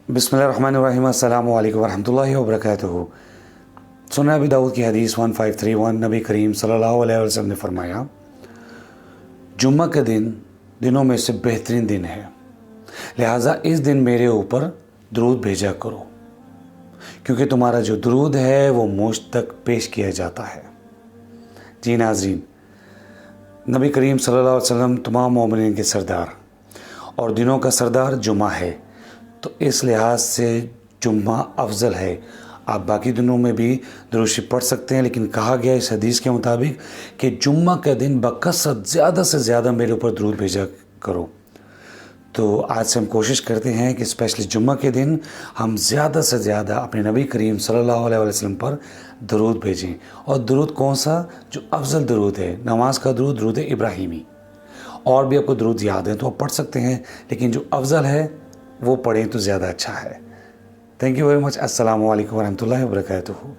बिस्मिल्लाहिर्रहमानिर्रहीम अस्सलामु अलैकुम वरहमतुल्लाहि वबरकातुहू। सुना अबी दाऊद की हदीस 1531 नबी करीम सल्लल्लाहु अलैहि वसल्लम ने फरमाया, जुम्मा का दिन दिनों में से बेहतरीन दिन है, लिहाजा इस दिन मेरे ऊपर दरूद भेजा करो, क्योंकि तुम्हारा जो दरूद है वो मुझ तक पेश किया जाता है। जी नाज़रीन, नबी करीम सल्लल्लाहु अलैहि वसल्लम तमाम मोमिनीन के सरदार और दिनों का सरदार जुम्मा है, तो इस लिहाज से जुम्मा अफजल है। आप बाकी दिनों में भी दुरूद शरीफ पढ़ सकते हैं, लेकिन कहा गया इस हदीस के मुताबिक कि जुम्मा का दिन बकसरत ज़्यादा से ज़्यादा मेरे ऊपर दरूद भेजा करो। तो आज से हम कोशिश करते हैं कि स्पेशली जुम्मा के दिन हम ज़्यादा से ज़्यादा अपने नबी करीम सल्लल्लाहु अलैहि वसल्लम पर दरूद भेजें। और दरूद कौन सा? जो अफजल दरूद है, नमाज का दरूद, दरूद इब्राहिमी। और भी आपको दरूद याद है तो आप पढ़ सकते हैं, लेकिन जो अफजल है वो पढ़ें तो ज़्यादा अच्छा है। Thank you very much. अस्सलामु अलैकुम वरहमतुल्लाहि वबरकातुहू।